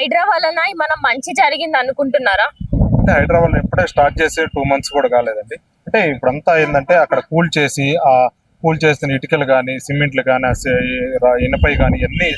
హైడ్రా వలన మనం మంచి జరిగింది అనుకుంటున్నారా? అంటే హైదరాబాద్ ఎప్పుడే స్టార్ట్ చేసి 2 months కూడా కాలేదండి. అంటే ఇప్పుడంతా ఏంటంటే అక్కడ కూల్ చేసి ఆ కూల్ చేసిన ఇటుకలు కానీ సిమెంట్లు కానీ ఇనపై కానీ అన్ని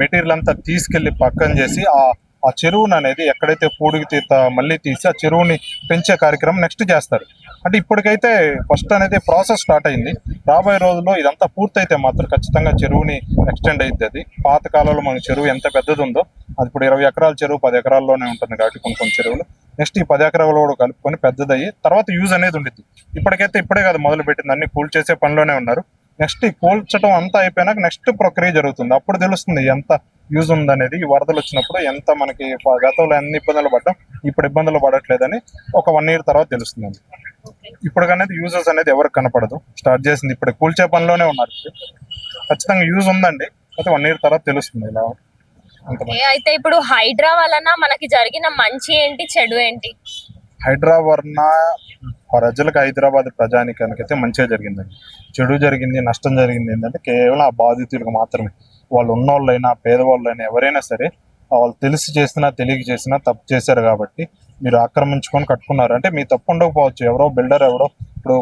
మెటీరియల్ అంతా తీసుకెళ్లి పక్కన చేసి ఆ చెరువును అనేది ఎక్కడైతే పూడికి మళ్ళీ తీసి ఆ చెరువుని పెంచే కార్యక్రమం నెక్స్ట్ చేస్తారు. అంటే ఇప్పటికైతే ఫస్ట్ అనేది ప్రాసెస్ స్టార్ట్ అయింది. రాబోయే రోజుల్లో ఇదంతా పూర్తయితే మాత్రం ఖచ్చితంగా చెరువుని ఎక్స్టెండ్ అయింది. అది పాత కాలంలో మన చెరువు ఎంత పెద్దది ఉందో అది ఇప్పుడు 20 ఎకరాల చెరువు 10 ఎకరాల్లోనే ఉంటుంది కాబట్టి కొన్ని చెరువులు నెక్స్ట్ ఈ 10 ఎకరాలు కూడా కలుపుకొని పెద్దదయ్యి తర్వాత యూజ్ అనేది ఉండిద్ది. ఇప్పటికైతే ఇప్పుడే కాదు మొదలు పెట్టింది, అన్ని కూల్ చేసే పనిలోనే ఉన్నారు. నెక్స్ట్ ఈ కూల్చడం అంతా అయిపోయినాక నెక్స్ట్ ప్రక్రియ జరుగుతుంది. అప్పుడు తెలుస్తుంది ఎంత యూజ్ ఉందనేది. ఈ వరదలు వచ్చినప్పుడు ఎంత మనకి గతంలో ఎన్ని ఇబ్బందులు పడ్డాం ఇప్పుడు ఇబ్బందులు పడట్లేదని ఒక 1 year తర్వాత తెలుస్తుంది. ఇప్పుడు అనేది యూజెస్ అనేది ఎవరికి కనపడదు. స్టార్ట్ చేసింది ఇప్పుడు కూల్చే పనిలోనే ఉన్నారు. ఖచ్చితంగా యూజ్ ఉందండి, అయితే 1 year తర్వాత తెలుస్తుంది ఇలా. అయితే ఇప్పుడు హైడ్రా వలన మనకి జరిగిన మంచి ఏంటి, చెడు ఏంటి? హైడ్రా వలన ప్రజలకు, హైదరాబాద్ ప్రజానికానికి అయితే మంచిగా జరిగిందండి. చెడు జరిగింది, నష్టం జరిగింది ఏంటంటే కేవలం ఆ బాధితులకు మాత్రమే. వాళ్ళు ఉన్నోళ్ళైనా పేదవాళ్ళైనా ఎవరైనా సరే వాళ్ళు తెలిసి చేసినా తెలియక చేసినా తప్పు చేశారు కాబట్టి మీరు ఆక్రమించుకొని కట్టుకున్నారు. అంటే మీ తప్పు ఉండకపోవచ్చు, ఎవరో బిల్డర్ ఎవరో ఇప్పుడు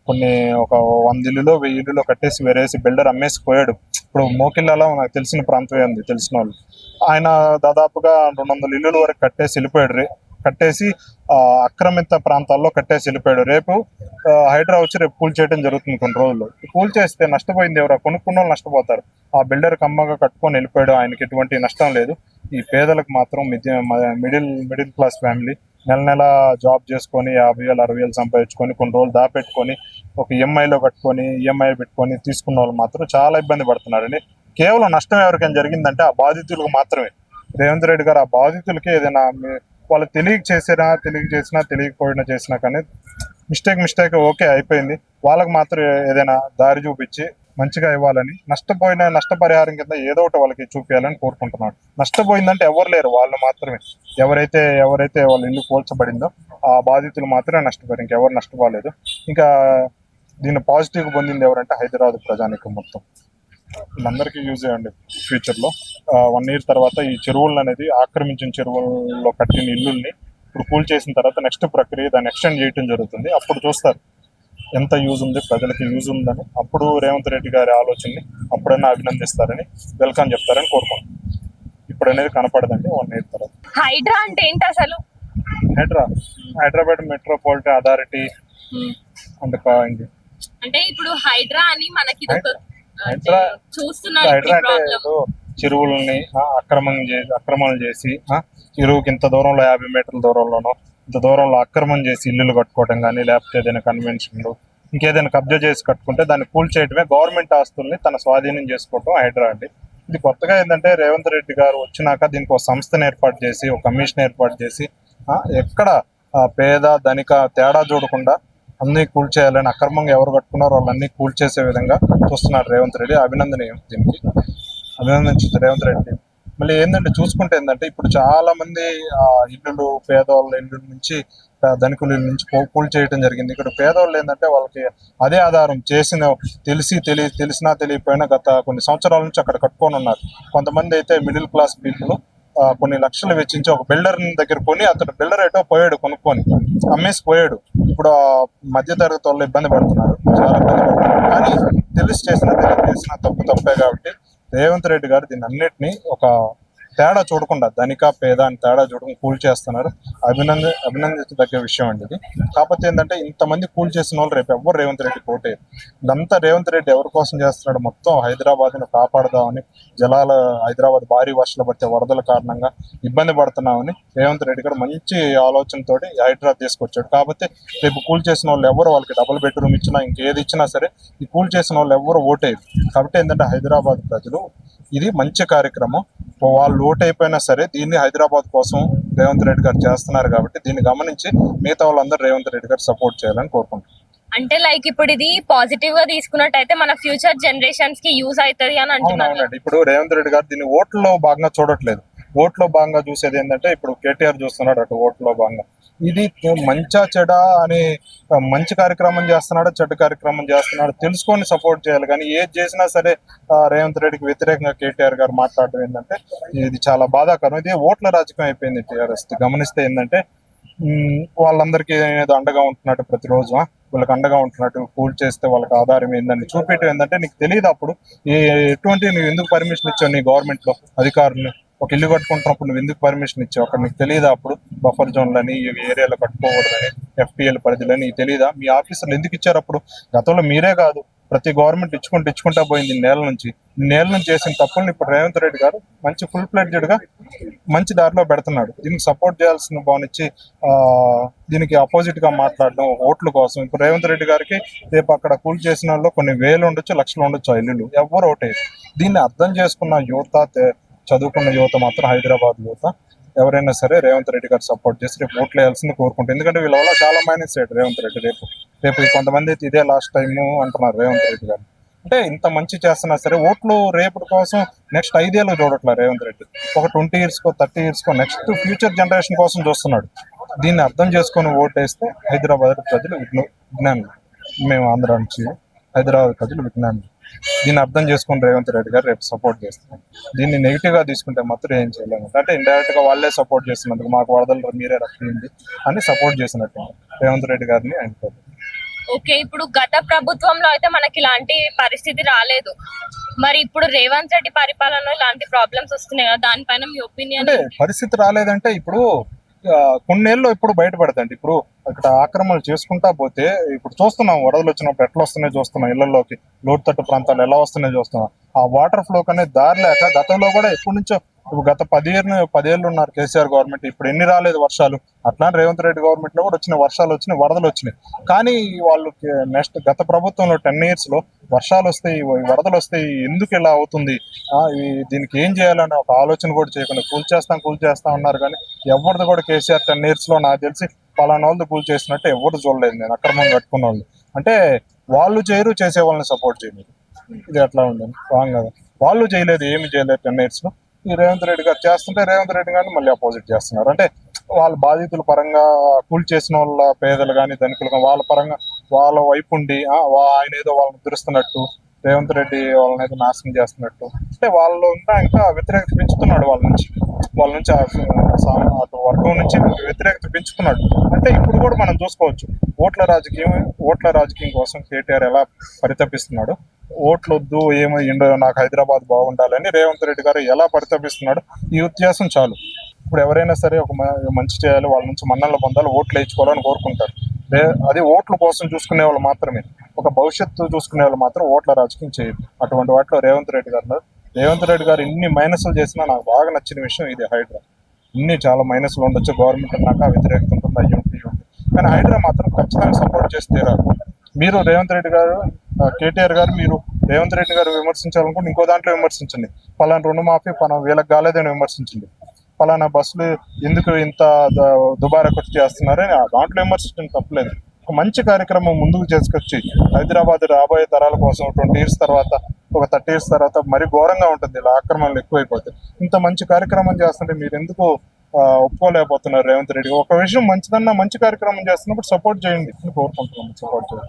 కొన్ని ఒక 100 ఇల్లులో 1000 ఇల్లులో కట్టేసి వేరేసి బిల్డర్ అమ్మేసి పోయాడు. ఇప్పుడు మోకిళ్ళలో నాకు తెలిసిన ప్రాంతమే ఉంది, తెలిసిన వాళ్ళు. ఆయన దాదాపుగా 200 ఇల్లుల వరకు కట్టేసి వెళ్ళిపోయాడు. కట్టేసి ఆక్రమిత ప్రాంతాల్లో కట్టేసి వెళ్ళిపోయాడు. రేపు హైడ్రా వచ్చి రేపు కూల్ చేయడం జరుగుతుంది కొన్ని రోజుల్లో. కూల్ చేస్తే నష్టపోయింది ఎవరు? కొనుక్కున్న వాళ్ళు నష్టపోతారు. ఆ బిల్డర్ కమ్మగా కట్టుకొని వెళ్ళిపోయాడు, ఆయనకి ఎటువంటి నష్టం లేదు. ఈ పేదలకు మాత్రం మిడిల్ క్లాస్ ఫ్యామిలీ నెల జాబ్ చేసుకొని 50,000 60,000 సంపాదించుకొని కొన్ని రోజులు దాపెట్టుకొని ఒక ఈఎంఐలో కట్టుకొని ఈఎంఐ పెట్టుకొని తీసుకున్న వాళ్ళు మాత్రం చాలా ఇబ్బంది పడుతున్నారండి. కేవలం నష్టం ఎవరికైనా జరిగిందంటే ఆ బాధితులకు మాత్రమే. రేవంత్ రెడ్డి గారు ఆ బాధితులకి ఏదైనా వాళ్ళు తెలియక చేసినా తెలియకపోయినా చేసినా కానీ మిస్టేక్ ఓకే అయిపోయింది. వాళ్ళకి మాత్రం ఏదైనా దారి చూపించి మంచిగా ఇవ్వాలని, నష్టపరిహారం కింద ఏదో ఒకటి వాళ్ళకి చూపించాలని కోరుకుంటున్నాడు. నష్టపోయిందంటే ఎవరు లేరు, వాళ్ళు మాత్రమే. ఎవరైతే వాళ్ళ ఇల్లు కూల్చబడిందో ఆ బాధితులు మాత్రమే నష్టపోయారు, ఇంకెవరు నష్టపోలేదు. ఇంకా దీన్ని పాజిటివ్ పొందింది ఎవరంటే హైదరాబాద్ ప్రజానికం మొత్తం. వీళ్ళందరికీ యూజ్ అయ్యండి. ఫ్యూచర్లో 1 year తర్వాత ఈ చెరువులను అనేది ఆక్రమించిన చెరువుల్లో కట్టిన ఇల్లుల్ని ఇప్పుడు కూల్ చేసిన తర్వాత నెక్స్ట్ ప్రక్రియ దాన్ని ఎక్స్టెండ్ చేయడం జరుగుతుంది. అప్పుడు చూస్తారు ఎంత యూజ్ ఉంది, ప్రజలకి యూజ్ ఉందని. అప్పుడు రేవంత్ రెడ్డి గారి ఆలోచనని అప్పుడైనా అభినందిస్తారని, వెల్కమ్ చెప్తారని కోరుకుంటున్నాం. ఇప్పుడు అనేది కనపడదండి 1 year తర్వాత. హైడ్రా అంటే ఏంటి అసలు? హైదరాబాద్ మెట్రోపాలిటన్ అథారిటీ అంటే ఇప్పుడు హైడ్రా అని మనకి హైడ్రా అంటే చెరువులని అక్రమణలు చేసి చెరువుకి ఇంత దూరంలో 50 meterల దూరంలోనో ఇంత దూరంలో ఆక్రమణ చేసి ఇల్లులు కట్టుకోవడం కానీ, లేకపోతే ఏదైనా కన్వెన్షన్లు ఇంకేదైనా కబ్జా చేసి కట్టుకుంటే దాన్ని కూల్ చేయడమే. గవర్నమెంట్ ఆస్తుల్ని తన స్వాధీనం చేసుకోవటం హైడ్రా అండి. ఇది కొత్తగా ఏంటంటే రేవంత్ రెడ్డి గారు వచ్చినాక దీనికి ఒక సంస్థను ఏర్పాటు చేసి, ఒక కమిషన్ ఏర్పాటు చేసి ఎక్కడ పేద ధనిక తేడా చూడకుండా అన్ని కూల్ చేయాలని, అక్రమంగా ఎవరు కట్టుకున్నారో వాళ్ళన్నీ కూల్ చేసే విధంగా చూస్తున్నారు రేవంత్ రెడ్డి. అభినందనీయం, దీనికి అభినందించింది రేవంత్ రెడ్డి. మళ్ళీ ఏంటంటే చూసుకుంటే ఏంటంటే ఇప్పుడు చాలా మంది ఇల్లులు పేదవాళ్ళ ఇల్లు నుంచి ధనికుల ఇల్లు నుంచి కూల్ చేయడం జరిగింది. ఇక్కడ పేదవాళ్ళు ఏంటంటే వాళ్ళకి అదే ఆధారం తెలిసినా తెలియకపోయినా గత కొన్ని సంవత్సరాల నుంచి అక్కడ కట్టుకొని ఉన్నారు. కొంతమంది అయితే మిడిల్ క్లాస్ పీపుల్ కొన్ని లక్షలు వెచ్చించి ఒక బిల్డర్ దగ్గర కొని, అతను బిల్డర్ ఏటో పోయాడు, కొనుక్కొని అమ్మేసి పోయాడు. ఇప్పుడు మధ్య తరగతి వాళ్ళు ఇబ్బంది పడుతున్నారు, చాలా ఇబ్బంది పడుతున్నారు. కానీ తెలిసి చేసిన తప్పే కాబట్టి రేవంత్ రెడ్డి గారు దీన్ని అన్నిటినీ ఒక తేడా చూడకుండా, ధనిక పేద అని తేడా చూడకుండా కూల్ చేస్తున్నారు. అభినందించదగ్గ విషయం అండి ఇది. కాకపోతే ఏంటంటే ఇంతమంది కూల్ చేసిన వాళ్ళు రేపు ఎవరు రేవంత్ రెడ్డి కోటేరు. ఇదంతా రేవంత్ రెడ్డి ఎవరి కోసం చేస్తున్నాడు? మొత్తం హైదరాబాద్ను కాపాడదామని, హైదరాబాద్ భారీ వర్షాలు పడితే వరదల కారణంగా ఇబ్బంది పడుతున్నామని రేవంత్ రెడ్డి గారు మంచి ఆలోచనతోటి హైడ్రా తీసుకొచ్చాడు. కాకపోతే రేపు కూల్ చేసిన వాళ్ళు ఎవరు, వాళ్ళకి డబుల్ బెడ్రూమ్ ఇచ్చినా ఇంకేది ఇచ్చినా సరే ఈ కూల్ చేసిన వాళ్ళు ఎవరు ఓటేరు. కాబట్టి ఏంటంటే హైదరాబాద్ ప్రజలు ఇది మంచి కార్యక్రమం, వాళ్ళు ఓట్ అయిపోయినా సరే దీన్ని హైదరాబాద్ కోసం రేవంత్ రెడ్డి గారు చేస్తున్నారు కాబట్టి దీన్ని గమనించి మిగతా వాళ్ళందరూ రేవంత్ రెడ్డి గారు సపోర్ట్ చేయాలని కోరుకుంటున్నాను. అంటే లైక్ ఇప్పుడు ఇది పాజిటివ్ గా తీసుకున్నట్టయితే మన ఫ్యూచర్ జనరేషన్స్ కి యూజ్ అవుతుంది అని అంటున్నారు. ఇప్పుడు రేవంత్ రెడ్డి గారు దీన్ని ఓట్లలో భాగంగా చూడట్లేదు. ఓట్లో భాగంగా చూసేది ఏంటంటే ఇప్పుడు కేటీఆర్ చూస్తున్నాడు అటు ఓట్లో భాగంగా ఇది మంచా చెడా అని మంచి కార్యక్రమం చేస్తున్నాడు చెడ్డ కార్యక్రమం చేస్తున్నాడు తెలుసుకొని సపోర్ట్ చేయాలి. కానీ ఏది చేసినా సరే రేవంత్ రెడ్డికి వ్యతిరేకంగా కేటీఆర్ గారు మాట్లాడడం ఏంటంటే ఇది చాలా బాధాకరం. ఇది ఓట్ల రాజకీయం అయిపోయింది టీఆర్ఎస్. గమనిస్తే ఏంటంటే వాళ్ళందరికీ ఏదో అండగా ఉంటున్నట్టు ప్రతిరోజు వాళ్ళకి అండగా ఉంటున్నట్టు కూల్ చేస్తే వాళ్ళకి ఆధారం ఏందని చూపెట్టడం ఏంటంటే నీకు తెలియదు అప్పుడు ఎటువంటి నువ్వు ఎందుకు పర్మిషన్ ఇచ్చావు నీ గవర్నమెంట్ లో అధికారులు ఒక ఇల్లు కట్టుకుంటున్నప్పుడు నువ్వు ఎందుకు పర్మిషన్ ఇచ్చావు అక్కడ నీకు తెలియదా అప్పుడు బఫర్ జోన్లని ఈ ఏరియాలో కట్టుకోకూడదని FPL పరిధిలని నీకు తెలియదా మీ ఆఫీసర్లు ఎందుకు ఇచ్చారు అప్పుడు గతంలో మీరే కాదు ప్రతి గవర్నమెంట్ ఇచ్చుకుంటా పోయింది నేల నుంచి చేసిన తప్పుల్ని ఇప్పుడు రేవంత్ రెడ్డి గారు మంచి ఫుల్ ఫ్లెడ్జెడ్ గా మంచి దారిలో పెడుతున్నాడు. దీనికి సపోర్ట్ చేయాల్సిన భావనిచ్చి దీనికి అపోజిట్ గా మాట్లాడడం ఓట్ల కోసం ఇప్పుడు రేవంత్ రెడ్డి గారికి రేపు అక్కడ కూల్ చేసిన వాళ్ళు కొన్ని వేలు ఉండొచ్చు లక్షలు ఉండొచ్చు ఆ ఇల్లులు ఎవరు ఓటేది. దీన్ని అర్థం చేసుకున్న యువత చదువుకున్న యువత మాత్రం హైదరాబాద్ యువత ఎవరైనా సరే రేవంత్ రెడ్డి గారు సపోర్ట్ చేసి రేపు ఓట్లు వేయాల్సింది కోరుకుంటారు. ఎందుకంటే వీళ్ళ వల్ల చాలా మైనస్ అయ్యాడు రేవంత్ రెడ్డి. రేపు కొంతమంది అయితే ఇదే లాస్ట్ టైము అంటున్నారు రేవంత్ రెడ్డి గారు. అంటే ఇంత మంచి చేస్తున్నా సరే ఓట్లు రేపటి కోసం నెక్స్ట్ 5 ఏళ్ళు చూడట్లేదు రేవంత్ రెడ్డి. ఒక 20 yearsకో 30 yearsకో నెక్స్ట్ ఫ్యూచర్ జనరేషన్ కోసం చూస్తున్నాడు. దీన్ని అర్థం చేసుకొని ఓటేస్తే హైదరాబాద్ ప్రజలు విజ్ఞానులు. మేము ఆంధ్ర నుంచి హైదరాబాద్ ప్రజలు విజ్ఞానులు. దీన్ని అర్థం చేసుకుని రేవంత్ రెడ్డి గారు రేపు సపోర్ట్ చేస్తున్నారు. దీన్ని నెగిటివ్ గా తీసుకుంటే మాత్రం ఏం చేయలేము. అంటే ఇండైరెక్ట్ గా వాళ్ళే సపోర్ట్ చేస్తున్నందుకు మాకు వరదలు మీరే రప్పింది అని సపోర్ట్ చేసినట్టు రేవంత్ రెడ్డి గారిని అనుకోరు. ఓకే, ఇప్పుడు గత ప్రభుత్వంలో అయితే మనకి ఇలాంటి పరిస్థితి రాలేదు. మరి ఇప్పుడు రేవంత్ రెడ్డి పరిపాలనలో ఇలాంటి ప్రాబ్లమ్స్ వస్తున్నాయి కదా, దానిపైన మీ ఒపీనియన్? అంటే పరిస్థితి రాలేదంటే ఇప్పుడు కొన్నేళ్ళు ఇప్పుడు బయటపడదండి. ఇప్పుడు అక్కడ ఆక్రమణలు చేసుకుంటా పోతే ఇప్పుడు చూస్తున్నాం వరదలు వచ్చినప్పుడు ఎట్లా వస్తున్నాయో చూస్తున్నాం, ఇళ్లలోకి లోతుతట్టు ప్రాంతాలు ఎలా వస్తున్నాయో చూస్తున్నాం. ఆ వాటర్ ఫ్లో అనేది దారి లేక గతంలో కూడా ఎప్పటి నుంచో ఇప్పుడు గత 10 ఏళ్ళు ఉన్నారు కేసీఆర్ గవర్నమెంట్. ఇప్పుడు ఎన్ని రాలేదు వర్షాలు, అట్లా రేవంత్ రెడ్డి గవర్నమెంట్ లో కూడా వచ్చిన వర్షాలు వచ్చినాయి, వరదలు వచ్చినాయి. కానీ వాళ్ళు నెక్స్ట్ గత ప్రభుత్వంలో 10 years లో వర్షాలు వస్తాయి వరదలు వస్తాయి ఎందుకు ఇలా అవుతుంది దీనికి ఏం చేయాలని ఒక ఆలోచన కూడా చేయకుండా కూల్ చేస్తాం అన్నారు. కానీ ఎవరిది కూడా కేసీఆర్ 10 years లో నాకు తెలిసి పలానా వాళ్ళు కూల్ చేసినట్టు ఎవరు చూడలేదు నేను. అక్రమం కట్టుకున్న వాళ్ళు అంటే వాళ్ళు చేయరు, చేసే వాళ్ళని సపోర్ట్ చేయలేదు. ఇది ఎట్లా ఉందని రాంగ్ కదా. వాళ్ళు చేయలేదు, ఏమి చేయలేదు 10 years లో. ఈ రేవంత్ రెడ్డి గారు చేస్తుంటే రేవంత్ రెడ్డి గారిని మళ్ళీ అపోజిట్ చేస్తున్నారు. అంటే వాళ్ళ బాధితుల పరంగా కూల్ చేసిన వాళ్ళ పేదలు కానీ ధనికులు కానీ వాళ్ళ పరంగా వాళ్ళ వైపు ఉండి ఆయన ఏదో వాళ్ళని దురుస్తున్నట్టు రేవంత్ రెడ్డి వాళ్ళని ఏదో నాశనం చేస్తున్నట్టు అంటే వాళ్ళు ఇంకా వ్యతిరేకత పెంచుతున్నాడు. వాళ్ళ నుంచి అటు వర్గం నుంచి వ్యతిరేకత పెంచుతున్నాడు. అంటే ఇప్పుడు కూడా మనం చూసుకోవచ్చు ఓట్ల రాజకీయం కోసం కేటీఆర్ ఎలా పరితపిస్తున్నాడు. ఓట్లు వద్దు ఏమో నాకు హైదరాబాద్ బాగుండాలని రేవంత్ రెడ్డి గారు ఎలా పరితపిస్తున్నాడు. ఈ వ్యత్యాసం చాలు. ఇప్పుడు ఎవరైనా సరే ఒక మంచి చేయాలి, వాళ్ళ నుంచి మన్నలు పొందాలి, ఓట్లు వేయించుకోవాలని కోరుకుంటారు. అది ఓట్ల కోసం చూసుకునే వాళ్ళు మాత్రమే. ఒక భవిష్యత్తు చూసుకునే వాళ్ళు మాత్రం ఓట్ల రాజకీయం చేయరు. అటువంటి వాటిలో రేవంత్ రెడ్డి గారు ఇన్ని మైనస్లు చేసినా నాకు బాగా నచ్చిన విషయం ఇది. హైడ్రా ఇన్ని చాలా మైనస్లు ఉండొచ్చు, గవర్నమెంట్ అన్నాక వ్యతిరేకత ఉంటుంది, అయ్యి కానీ హైడ్రా మాత్రం ఖచ్చితంగా సపోర్ట్ చేసి తీరారు. మీరు రేవంత్ రెడ్డి గారు కేటీఆర్ గారు మీరు రేవంత్ రెడ్డి గారు విమర్శించాలనుకుంటే ఇంకో దాంట్లో విమర్శించండి. పలానా రుణమాఫీ వీళ్ళకి కాలేదని విమర్శించండి. పలానా బస్సులు ఎందుకు ఇంత దుబారా ఖర్చు చేస్తున్నారని దాంట్లో విమర్శించడం తప్పలేదు. ఒక మంచి కార్యక్రమం ముందుకు చేసుకొచ్చి హైదరాబాద్ రాబోయే తరాల కోసం 20 years తర్వాత ఒక 30 years తర్వాత మరి ఘోరంగా ఉంటుంది ఇలా ఆక్రమణలు ఎక్కువైపోతాయి. ఇంత మంచి కార్యక్రమం చేస్తుంటే మీరు ఎందుకు ఒప్పుకోలేకపోతున్నారు రేవంత్ రెడ్డి? ఒక విషయం మంచి కార్యక్రమం చేస్తున్నప్పుడు సపోర్ట్ చేయండి, కోరుకుంటున్నాను. సపోర్ట్ చేయండి.